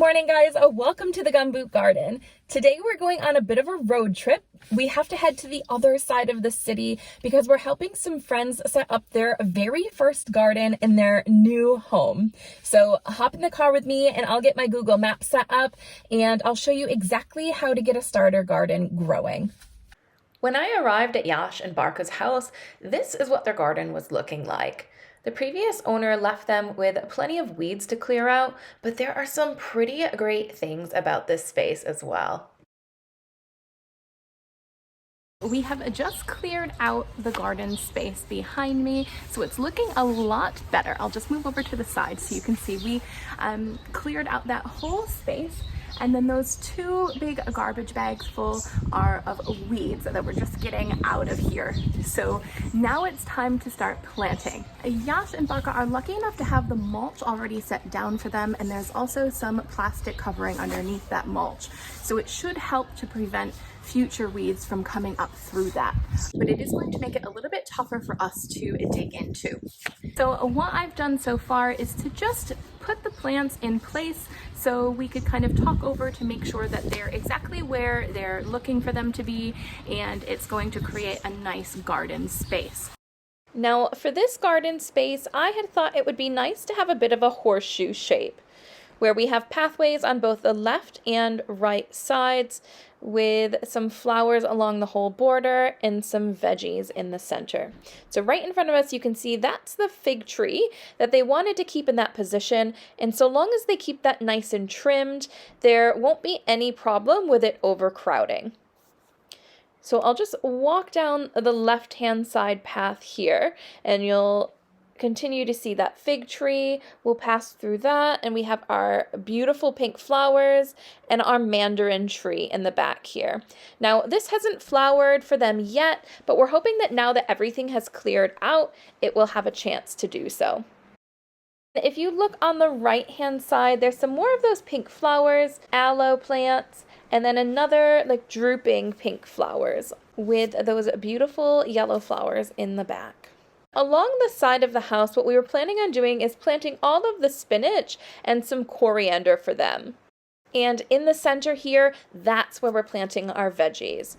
Morning guys, welcome to the Gumboot garden. Today we're going on a bit of a road trip. We have to head to the other side of the city because we're helping some friends set up their very first garden in their new home. So hop in the car with me and I'll get my Google Maps set up and I'll show you exactly how to get a starter garden growing. When I arrived at Yash and Barca's house, this is what their garden was looking like. The previous owner left them with plenty of weeds to clear out, but there are some pretty great things about this space as well. We have just cleared out the garden space behind me, so it's looking a lot better. I'll just move over to the side so you can see we cleared out that whole space. And then those two big garbage bags full are of weeds that we're just getting out of here. So now it's time to start planting. Yash and Barca are lucky enough to have the mulch already set down for them, and there's also some plastic covering underneath that mulch. So it should help to prevent future weeds from coming up through that. But it is going to make it a little bit tougher for us to dig into. So what I've done so far is to just put the plants in place so we could kind of talk over to make sure that they're exactly where they're looking for them to be, and it's going to create a nice garden space. Now for this garden space, I had thought it would be nice to have a bit of a horseshoe shape, where we have pathways on both the left and right sides with some flowers along the whole border and some veggies in the center. So right in front of us, you can see that's the fig tree that they wanted to keep in that position. And so long as they keep that nice and trimmed, there won't be any problem with it overcrowding. So I'll just walk down the left-hand side path here and you'll continue to see that fig tree. We'll pass through that and we have our beautiful pink flowers and our mandarin tree in the back here. Now this hasn't flowered for them yet, but we're hoping that now that everything has cleared out, it will have a chance to do so. If you look on the right hand side, there's some more of those pink flowers, aloe plants, and then another like drooping pink flowers with those beautiful yellow flowers in the back. Along the side of the house, what we were planning on doing is planting all of the spinach and some coriander for them. And in the center here, that's where we're planting our veggies.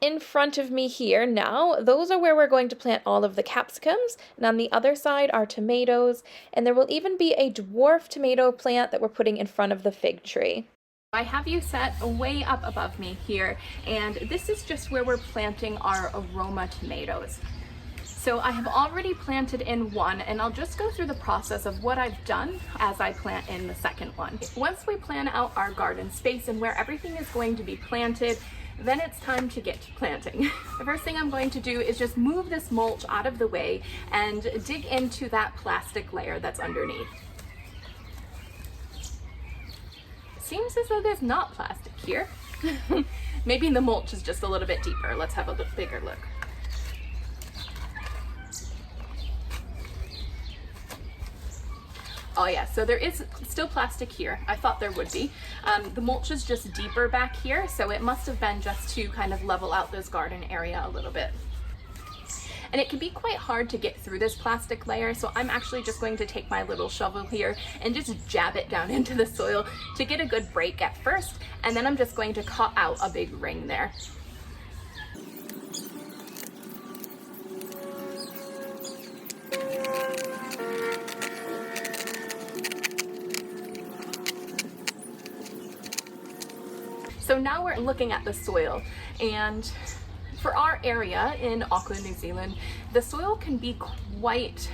In front of me here now, those are where we're going to plant all of the capsicums, and on the other side are tomatoes, and there will even be a dwarf tomato plant that we're putting in front of the fig tree. I have you set way up above me here, and this is just where we're planting our aroma tomatoes. So I have already planted in one, and I'll just go through the process of what I've done as I plant in the second one. Once we plan out our garden space and where everything is going to be planted, then it's time to get to planting. The first thing I'm going to do is just move this mulch out of the way and dig into that plastic layer that's underneath. It seems as though there's not plastic here. Maybe the mulch is just a little bit deeper. Let's have a bigger look. Oh yeah, so there is still plastic here. I thought there would be. The mulch is just deeper back here, so it must have been just to kind of level out this garden area a little bit. And it can be quite hard to get through this plastic layer, so I'm actually just going to take my little shovel here and just jab it down into the soil to get a good break at first, and then I'm just going to cut out a big ring there. So now we're looking at the soil, and for our area in Auckland, New Zealand, the soil can be quite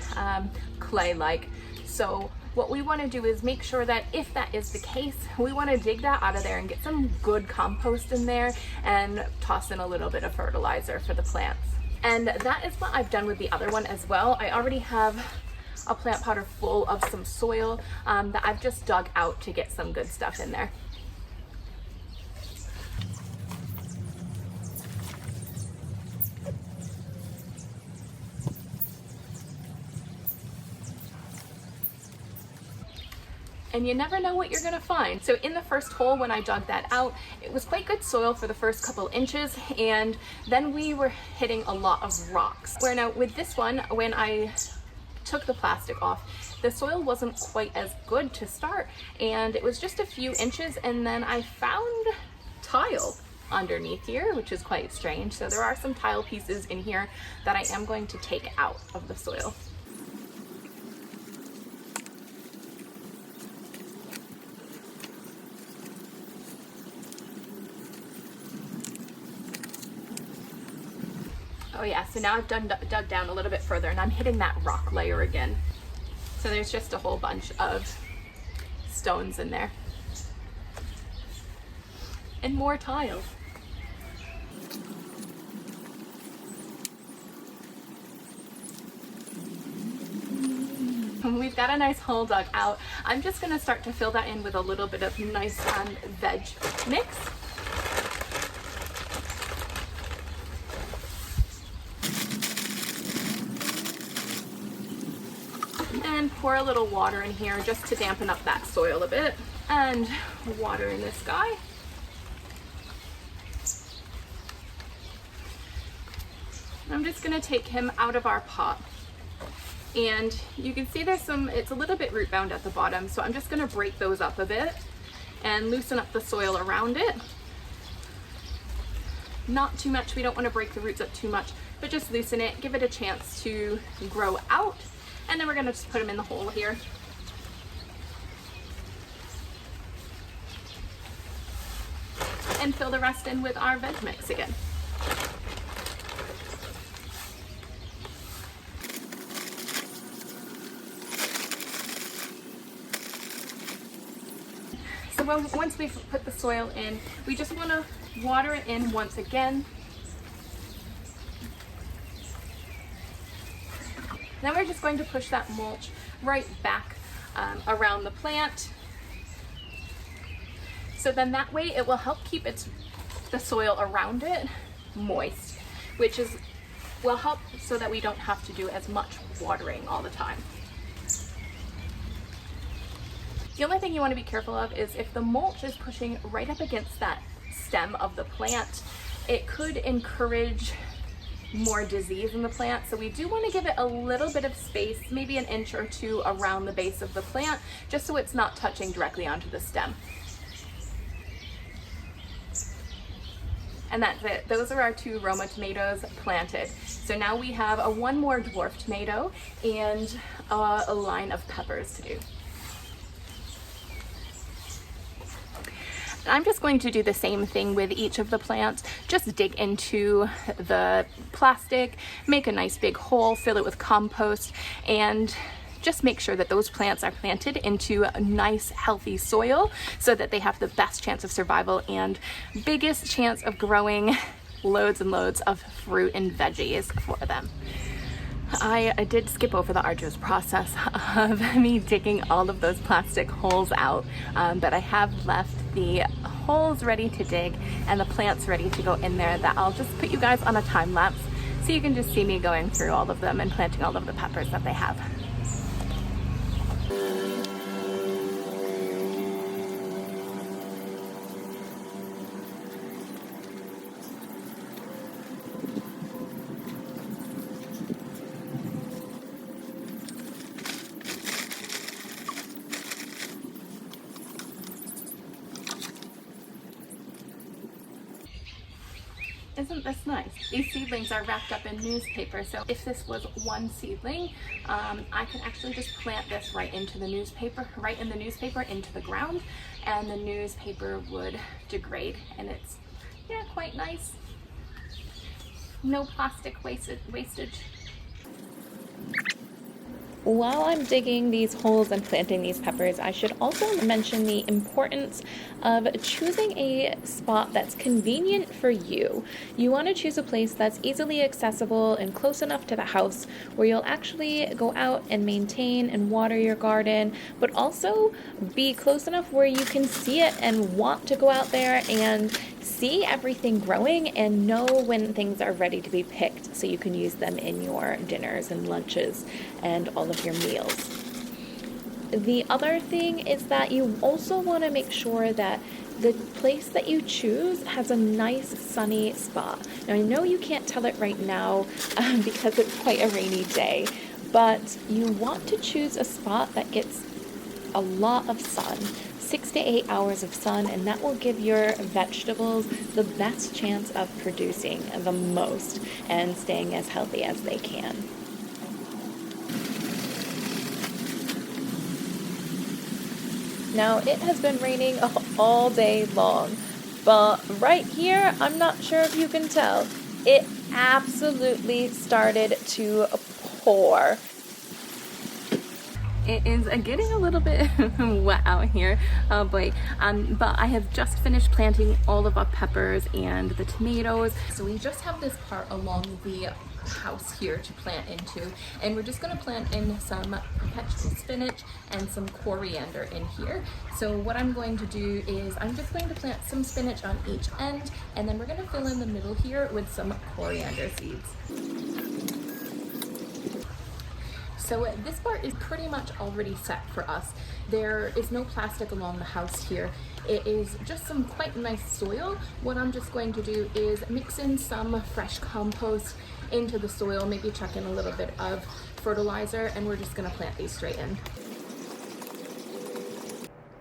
clay-like. So what we want to do is make sure that if that is the case, we want to dig that out of there and get some good compost in there and toss in a little bit of fertilizer for the plants. And that is what I've done with the other one as well. I already have a plant powder full of some soil that I've just dug out to get some good stuff in there. And you never know what you're gonna find. So in the first hole, when I dug that out, it was quite good soil for the first couple inches, and then we were hitting a lot of rocks. Where now with this one, when I took the plastic off, the soil wasn't quite as good to start, and it was just a few inches, and then I found tile underneath here, which is quite strange. So there are some tile pieces in here that I am going to take out of the soil. Oh yeah, so now I've dug down a little bit further and I'm hitting that rock layer again. So there's just a whole bunch of stones in there. And more tile. We've got a nice hole dug out. I'm just gonna start to fill that in with a little bit of nice veg mix. And pour a little water in here just to dampen up that soil a bit. And water in this guy. I'm just gonna take him out of our pot. And you can see there's it's a little bit root bound at the bottom, so I'm just gonna break those up a bit and loosen up the soil around it. Not too much, we don't wanna break the roots up too much, but just loosen it, give it a chance to grow out. And then we're gonna just put them in the hole here. And fill the rest in with our veg mix again. So once we've put the soil in, we just wanna water it in once again. Then we're just going to push that mulch right back around the plant. So then that way it will help keep the soil around it moist, which will help so that we don't have to do as much watering all the time. The only thing you want to be careful of is if the mulch is pushing right up against that stem of the plant, it could encourage more disease in the plant. So we do want to give it a little bit of space, maybe an inch or two around the base of the plant, just so it's not touching directly onto the stem. And that's it. Those are our 2 Roma tomatoes planted. So now we have one more dwarf tomato and a line of peppers to do. I'm just going to do the same thing with each of the plants. Just dig into the plastic, make a nice big hole, fill it with compost, and just make sure that those plants are planted into a nice healthy soil so that they have the best chance of survival and biggest chance of growing loads and loads of fruit and veggies for them. I did skip over the arduous process of me digging all of those plastic holes out, but I have left the holes ready to dig and the plants ready to go in there that I'll just put you guys on a time lapse so you can just see me going through all of them and planting all of the peppers that they have. Isn't this nice? These seedlings are wrapped up in newspaper, so if this was one seedling, I could actually just plant this right in the newspaper into the ground, and the newspaper would degrade, and it's, yeah, quite nice. No plastic wastage. While I'm digging these holes and planting these peppers, I should also mention the importance of choosing a spot that's convenient for you. You want to choose a place that's easily accessible and close enough to the house where you'll actually go out and maintain and water your garden, but also be close enough where you can see it and want to go out there and see everything growing and know when things are ready to be picked so you can use them in your dinners and lunches and all of your meals. The other thing is that you also want to make sure that the place that you choose has a nice sunny spot. Now I know you can't tell it right now because it's quite a rainy day, but you want to choose a spot that gets a lot of sun, 6 to 8 hours of sun, and that will give your vegetables the best chance of producing the most and staying as healthy as they can. Now, it has been raining all day long, but right here, I'm not sure if you can tell, it absolutely started to pour. It is getting a little bit wet out here, oh boy, but I have just finished planting all of our peppers and the tomatoes. So we just have this part along the house here to plant into, and we're just going to plant in some perpetual spinach and some coriander in here. So what I'm going to do is I'm just going to plant some spinach on each end, and then we're going to fill in the middle here with some coriander seeds. So this part is pretty much already set for us. There is no plastic along the house here. It is just some quite nice soil. What I'm just going to do is mix in some fresh compost into the soil, maybe chuck in a little bit of fertilizer, and we're just gonna plant these straight in.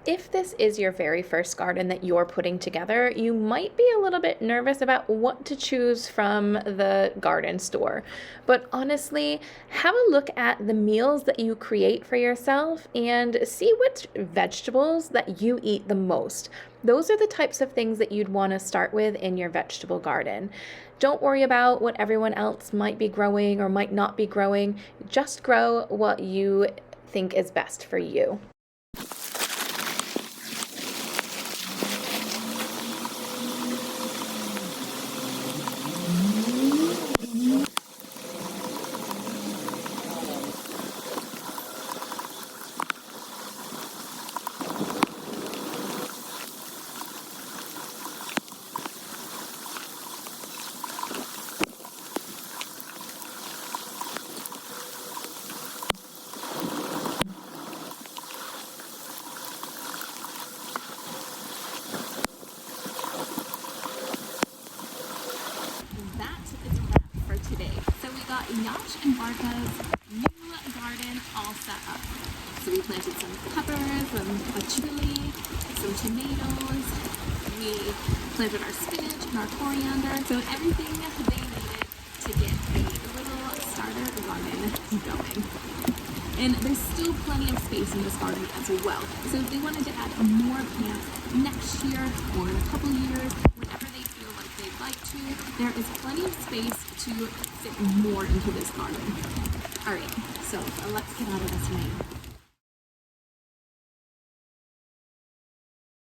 If this is your very first garden that you're putting together, you might be a little bit nervous about what to choose from the garden store. But honestly, have a look at the meals that you create for yourself and see which vegetables that you eat the most. Those are the types of things that you'd want to start with in your vegetable garden. Don't worry about what everyone else might be growing or might not be growing. Just grow what you think is best for you. Yash and Barca's new garden all set up. So we planted some peppers, a chili, some tomatoes. We planted our spinach and our coriander. So everything they needed to get a little starter garden going. And there's still plenty of space in this garden as well. So if they wanted to add more plants next year or in a couple years, whenever they feel like they'd like to, there is plenty of space to fit more into this garden. All right, so let's get out of this rain.